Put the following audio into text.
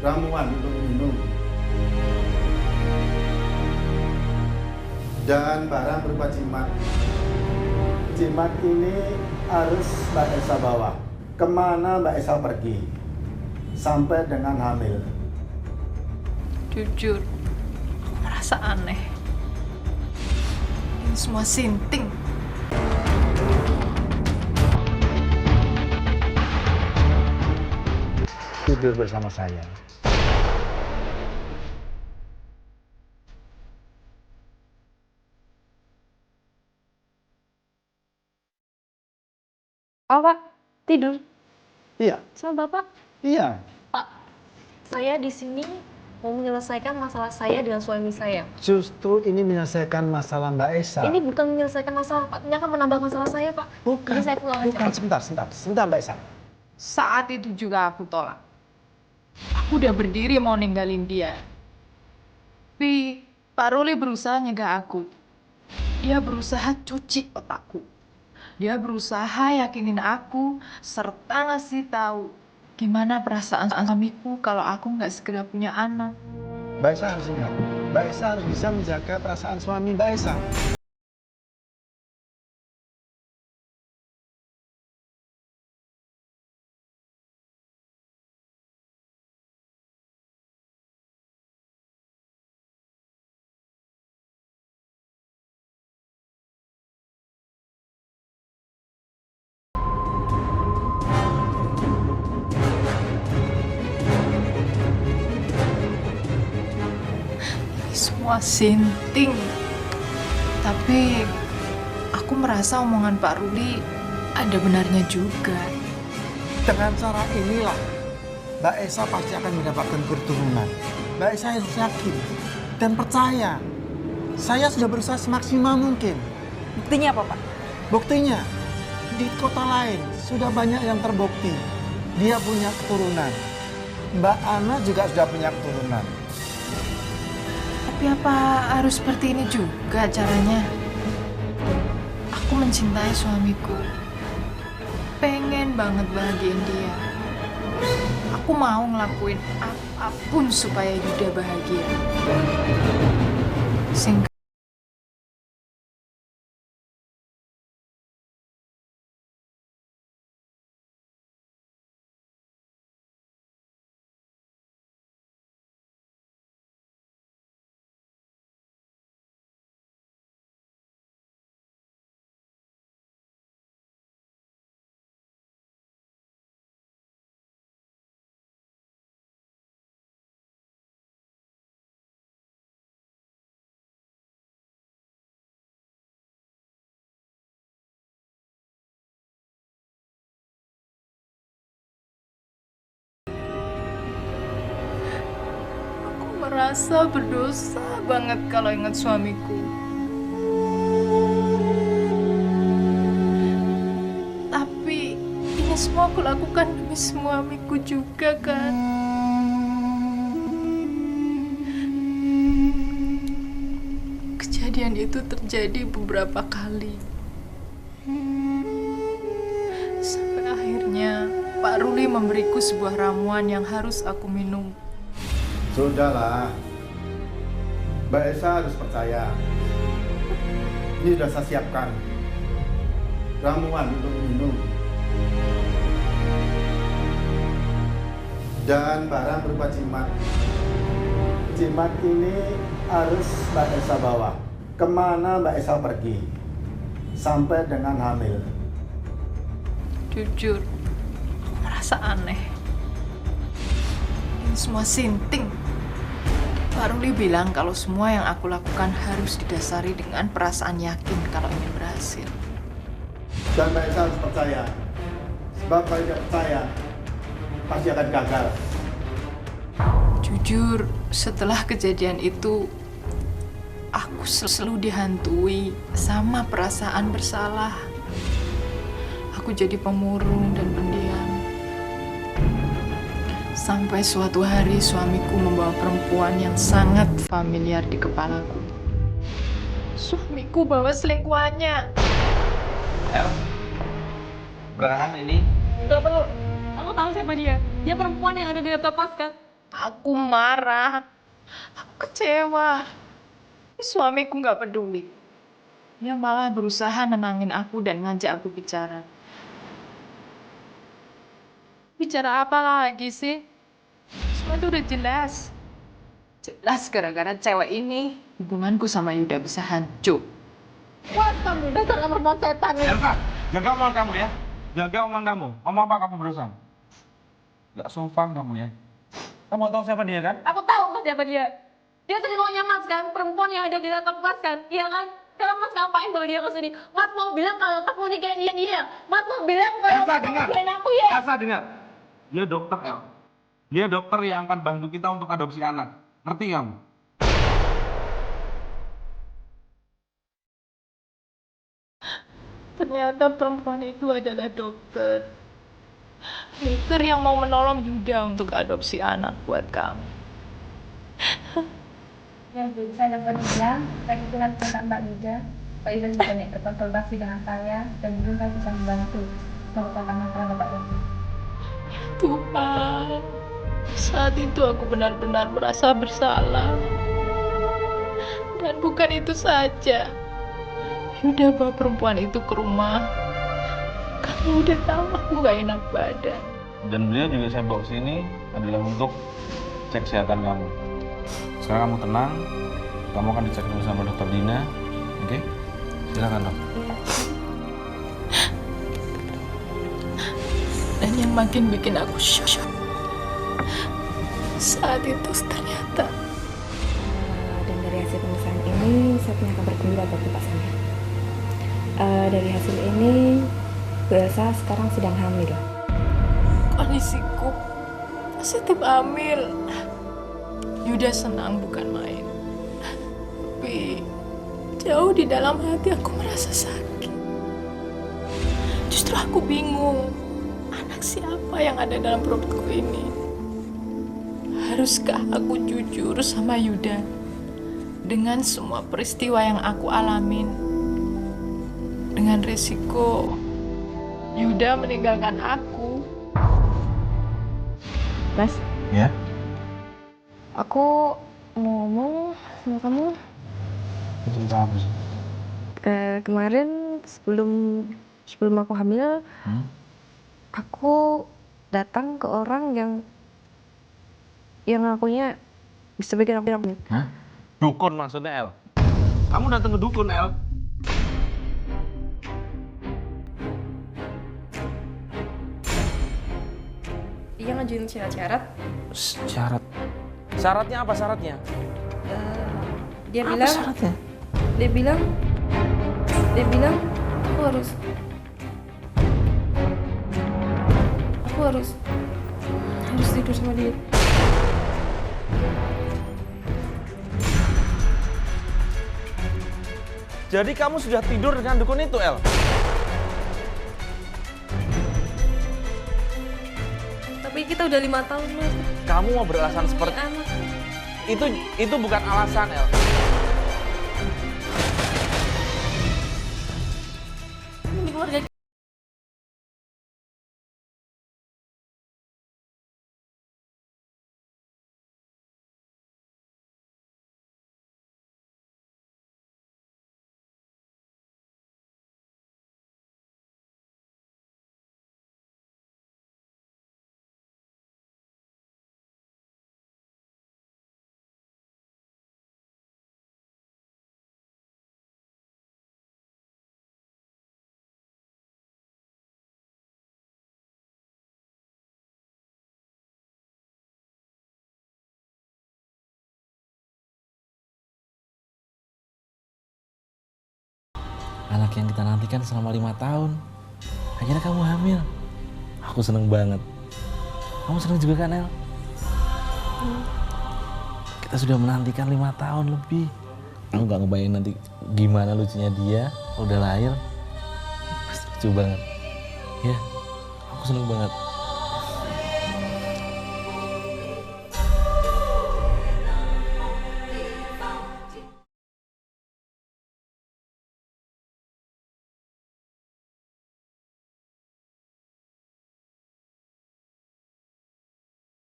ramuan untuk minum, dan barang berupa jimat. Jimat ini harus Mbak Elsa bawa kemana Mbak Elsa pergi sampai dengan hamil. Jujur, aku merasa aneh. Ini semua sinting. Tidur bersama saya. Oh, Pak, tidur Iya, sama Bapak. iya. Pak, saya di sini mau menyelesaikan masalah saya dengan suami saya. Justru ini menyelesaikan masalah Mbak Esa. Ini bukan menyelesaikan masalah, Pak. Ini akan menambah masalah saya, Pak. Bukan, Jadi saya pulang aja. bukan. Sebentar Mbak Esa. Saat itu juga aku tolak. Aku udah berdiri mau ninggalin dia. Tapi Pak Ruli berusaha nyegah aku. Dia berusaha cuci otakku. Dia berusaha yakinin aku serta ngasih tahu gimana perasaan suamiku kalau aku nggak segera punya anak. Mbak Esa harus ingat, Mbak Esa harus bisa menjaga perasaan suami Mbak Esa. Semua sinting. Tapi aku merasa omongan Pak Ruli ada benarnya juga. Dengan cara inilah, Mbak Esa pasti akan mendapatkan keturunan. Mbak Esa harus yakin dan percaya. Saya sudah berusaha semaksimal mungkin. Buktinya apa, Pak? Buktinya, di kota lain sudah banyak yang terbukti. Dia punya keturunan. Mbak Ana juga sudah punya keturunan. Tapi apa harus seperti ini juga caranya? Aku mencintai suamiku. Pengen banget bahagiain dia. Aku mau ngelakuin apapun supaya Yuda bahagia. Singkat. Aku merasa berdosa banget kalau ingat suamiku. Tapi ini semua aku lakukan demi suamiku juga kan. Kejadian itu terjadi beberapa kali. Sampai akhirnya Pak Ruli memberiku sebuah ramuan yang harus aku minum. Sudahlah, Mbak Esa harus percaya. Ini sudah saya siapkan ramuan untuk minum dan barang berupa jimat. Jimat ini harus Mbak Elsa bawa kemana Mbak Elsa pergi sampai dengan hamil. Jujur, aku merasa aneh. Ini semua sinting. Pak Ruli bilang kalau semua yang aku lakukan harus didasari dengan perasaan yakin kalau ingin berhasil. Dan Mbak Elsa harus percaya, sebab kalau tidak percaya pasti akan gagal. Jujur, setelah kejadian itu, aku selalu dihantui sama perasaan bersalah. Aku jadi pemurung dan pendiam. Sampai suatu hari suamiku membawa perempuan yang sangat familiar di kepalaku. Suamiku bawa selingkuhannya. El, belakangan ini Gak perlu. Aku tahu siapa dia. Dia perempuan yang ada di laptop Pascal. Aku marah. Aku kecewa. Suamiku nggak peduli. Dia malah berusaha nenangin aku dan ngajak aku bicara. Bicara apa lagi sih? Semua itu udah jelas. Jelas gara-gara cewek ini, hubunganku sama Yuda bisa hancur. Wah, kamu dasar perempuan setan. Elsa, jaga omongan kamu ya. Jaga omongan kamu. Ngomong apa kamu berusaha? Gak sopan kamu ya. Kamu tahu siapa dia kan? Aku tahu mas siapa dia. Dia selingkuhnya mas kan, perempuan yang ada di laptop mas kan, iya kan? Sekarang mas ngapain bawa dia ke sini? Mas mau bilang kalau kamu nikahin dia. Mas mau bilang kalau Elsa, kamu dengar. nikahin aku ya. Elsa, dengar. Dia dokter, El. Dia dokter yang akan bantu kita untuk adopsi anak. Ngerti kamu? Ternyata perempuan itu adalah dokter. Dokter yang mau menolong Yuda untuk adopsi anak buat kamu. Ya, jadi saya dapat bilang, saya kebetulan tentang Mbak Yuda. Pak Yuda juga nih berkonsultasi dengan saya, dan mungkin saya bisa membantu merupakan masalah Bapak Yuda. Tuhan, saat itu aku benar-benar merasa bersalah. Dan bukan itu saja. Yuda bawa perempuan itu ke rumah. Kamu udah tahu aku gak enak badan. Dan beliau juga saya bawa sini adalah untuk cek kesehatan kamu. Sekarang kamu tenang. Kamu akan dicek dulu sama dokter Dina. Oke? Silakan, Dok. Dan yang makin bikin aku shock, saat itu ternyata Dan dari hasil pemeriksaan ini, saya punya kabar gembira bagi Pak Samir. Dari hasil ini, Bu Elsa sekarang sedang hamil. kondisiku positif hamil. Yuda senang bukan main. Tapi jauh di dalam hati aku merasa sakit. Justru aku bingung, anak siapa yang ada dalam perutku ini? Haruskah aku jujur sama Yuda dengan semua peristiwa yang aku alamin? Dengan resiko Yuda meninggalkan aku. Mas, Ya? aku mau ngomong sama kamu. Cerita apa sih? Kemarin sebelum aku hamil, aku datang ke orang yang ngakunya bisa bikin aku hamil. Hah? Dukun maksudnya, El? Kamu datang ke dukun, El? Dia ngajuin syarat-syarat. Syarat? Syaratnya apa syaratnya? Dia Apa bilang, syaratnya? dia bilang, aku harus tidur sama dia. Jadi kamu sudah tidur dengan dukun itu, El? Tapi kita udah 5 tahun, Mas. Kamu mau beralasan seperti Anak. itu bukan alasan, El. Ini keluarga. Anak yang kita nantikan selama 5 tahun. Akhirnya kamu hamil. Aku seneng banget. Kamu seneng juga kan, El? Kita sudah menantikan 5 tahun lebih. Aku gak ngebayangin nanti gimana lucunya dia kalau udah lahir. Pasti lucu banget. Ya, aku seneng banget.